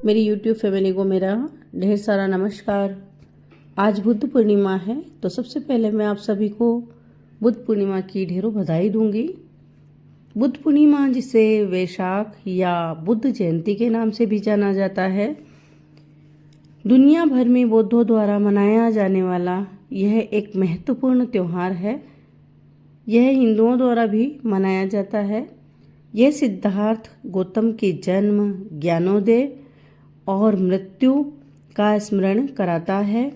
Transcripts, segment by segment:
मेरी YouTube family को मेरा ढेर सारा नमस्कार। आज बुद्ध पूर्णिमा है, तो सबसे पहले मैं आप सभी को बुद्ध पूर्णिमा की ढेरों बधाई दूंगी। बुद्ध पूर्णिमा, जिसे वैशाख या बुद्ध जयंती के नाम से भी जाना जाता है, दुनिया भर में बौद्धों द्वारा मनाया जाने वाला यह एक महत्वपूर्ण त्यौहार है। यह हिंदुओं द्वारा भी मनाया जाता है। यह सिद्धार्थ गौतम के जन्म, ज्ञानोदय और मृत्यु का स्मरण कराता है।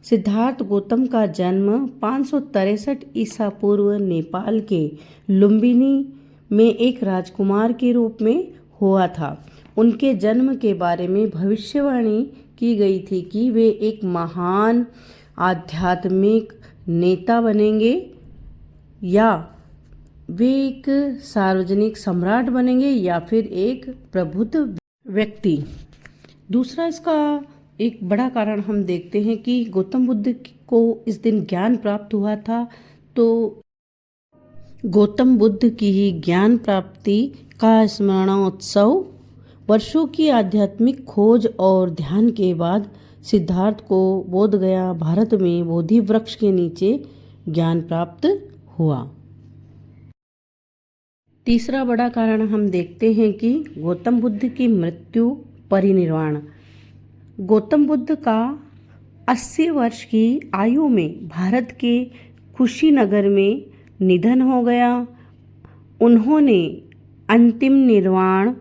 सिद्धार्थ गौतम का जन्म 563 ईसा पूर्व नेपाल के लुम्बिनी में एक राजकुमार के रूप में हुआ था। उनके जन्म के बारे में भविष्यवाणी की गई थी कि वे एक महान आध्यात्मिक नेता बनेंगे या वे एक सार्वजनिक सम्राट बनेंगे या फिर एक प्रबुद्ध व्यक्ति। दूसरा, इसका एक बड़ा कारण हम देखते हैं कि गौतम बुद्ध को इस दिन ज्ञान प्राप्त हुआ था। तो गौतम बुद्ध की ही ज्ञान प्राप्ति का स्मरणोत्सव वर्षों की आध्यात्मिक खोज और ध्यान के बाद सिद्धार्थ को बोध गया भारत में बोधि वृक्ष के नीचे ज्ञान प्राप्त हुआ। तीसरा बड़ा कारण हम देखते हैं कि गौतम बुद्ध की मृत्यु, परिनिर्वाण। गौतम बुद्ध का 80 वर्ष की आयु में भारत के कुशीनगर में निधन हो गया। उन्होंने अंतिम निर्वाण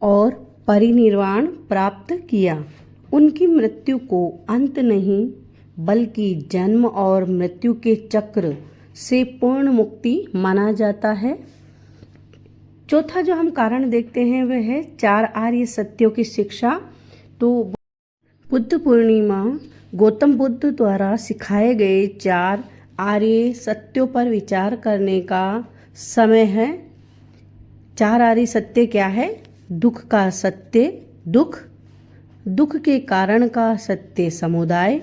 और परिनिर्वाण प्राप्त किया। उनकी मृत्यु को अंत नहीं बल्कि जन्म और मृत्यु के चक्र से पूर्ण मुक्ति माना जाता है। चौथा जो हम कारण देखते हैं वह है 4 आर्य सत्यों की शिक्षा। तो बुद्ध पूर्णिमा गौतम बुद्ध द्वारा सिखाए गए 4 आर्य सत्यों पर विचार करने का समय है। 4 आर्य सत्य क्या है? दुख का सत्य दुख, दुख के कारण का सत्य समुदाय,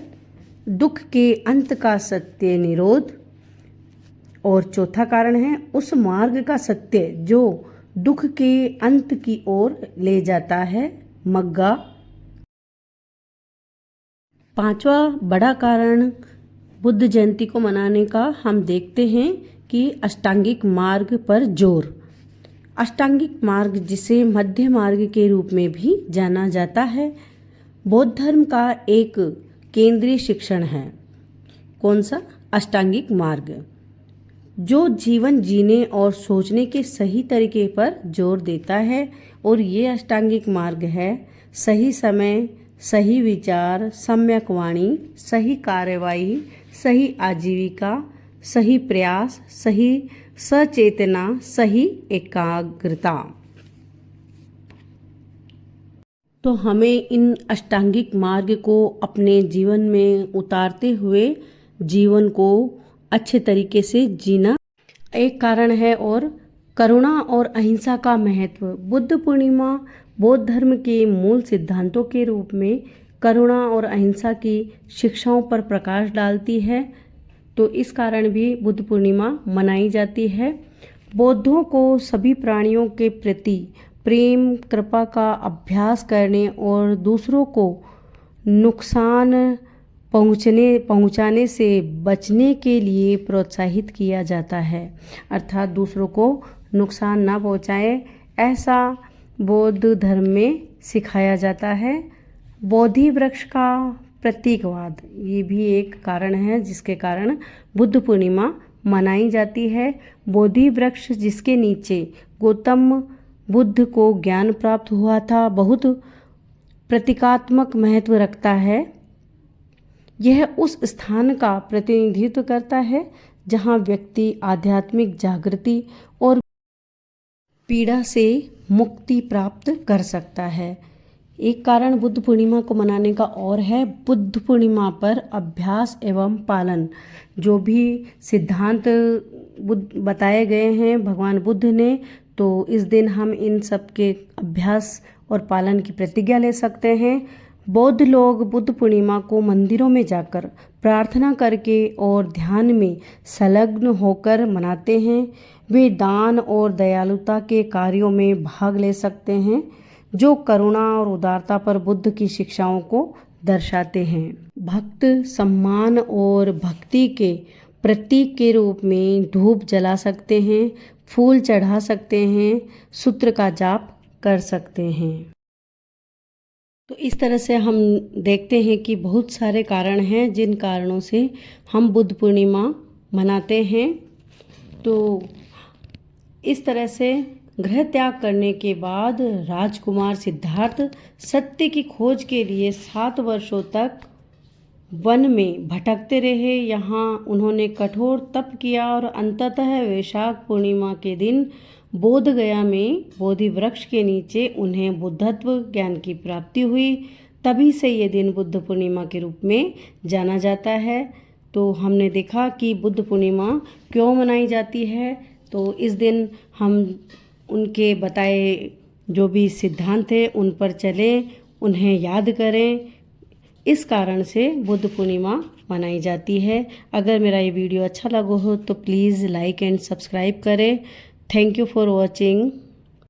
दुख के अंत का सत्य निरोध, और चौथा कारण है उस मार्ग का सत्य जो दुख के अंत की ओर ले जाता है, मग्गा। पांचवा बड़ा कारण बुद्ध जयंती को मनाने का हम देखते हैं कि अष्टांगिक मार्ग पर जोर। अष्टांगिक मार्ग, जिसे मध्य मार्ग के रूप में भी जाना जाता है, बौद्ध धर्म का एक केंद्रीय शिक्षण है। कौन सा? अष्टांगिक मार्ग, जो जीवन जीने और सोचने के सही तरीके पर जोर देता है। और ये अष्टांगिक मार्ग है सही समय, सही विचार, सम्यक वाणी, सही कार्यवाही, सही आजीविका, सही प्रयास, सही सचेतना, सही एकाग्रता। तो हमें इन अष्टांगिक मार्ग को अपने जीवन में उतारते हुए जीवन को अच्छे तरीके से जीना एक कारण है। और करुणा और अहिंसा का महत्व। बुद्ध पूर्णिमा बौद्ध धर्म के मूल सिद्धांतों के रूप में करुणा और अहिंसा की शिक्षाओं पर प्रकाश डालती है। तो इस कारण भी बुद्ध पूर्णिमा मनाई जाती है। बौद्धों को सभी प्राणियों के प्रति प्रेम, कृपा का अभ्यास करने और दूसरों को नुकसान पहुंचाने से बचने के लिए प्रोत्साहित किया जाता है। अर्थात दूसरों को नुकसान ना पहुंचाए, ऐसा बौद्ध धर्म में सिखाया जाता है। बोधि वृक्ष का प्रतीकवाद, ये भी एक कारण है जिसके कारण बुद्ध पूर्णिमा मनाई जाती है। बोधि वृक्ष, जिसके नीचे गौतम बुद्ध को ज्ञान प्राप्त हुआ था, बहुत प्रतीकात्मक महत्व रखता है। यह उस स्थान का प्रतिनिधित्व करता है जहाँ व्यक्ति आध्यात्मिक जागृति और पीड़ा से मुक्ति प्राप्त कर सकता है। एक कारण बुद्ध पूर्णिमा को मनाने का और है बुद्ध पूर्णिमा पर अभ्यास एवं पालन। जो भी सिद्धांत बताए गए हैं भगवान बुद्ध ने, तो इस दिन हम इन सब के अभ्यास और पालन की प्रतिज्ञा ले सकते हैं। बौद्ध लोग बुद्ध पूर्णिमा को मंदिरों में जाकर प्रार्थना करके और ध्यान में संलग्न होकर मनाते हैं। वे दान और दयालुता के कार्यों में भाग ले सकते हैं। जो करुणा और उदारता पर बुद्ध की शिक्षाओं को दर्शाते हैं। भक्त सम्मान और भक्ति के प्रतीक के रूप में धूप जला सकते हैं, फूल चढ़ा सकते हैं, सूत्र का जाप कर सकते हैं। तो इस तरह से हम देखते हैं कि बहुत सारे कारण हैं जिन कारणों से हम बुद्ध पूर्णिमा मनाते हैं। तो इस तरह से गृह त्याग करने के बाद राजकुमार सिद्धार्थ सत्य की खोज के लिए 7 वर्षों तक वन में भटकते रहे। यहाँ उन्होंने कठोर तप किया और अंततः वैशाख पूर्णिमा के दिन बोध गया में बोधि वृक्ष के नीचे उन्हें बुद्धत्व ज्ञान की प्राप्ति हुई। तभी से ये दिन बुद्ध पूर्णिमा के रूप में जाना जाता है। तो हमने देखा कि बुद्ध पूर्णिमा क्यों मनाई जाती है। तो इस दिन हम उनके बताए जो भी सिद्धांत थे उन पर चलें, उन्हें याद करें। इस कारण से बुद्ध पूर्णिमा मनाई जाती है। अगर मेरा ये वीडियो अच्छा लगा हो तो प्लीज़ लाइक एंड सब्सक्राइब करें। Thank you for watching.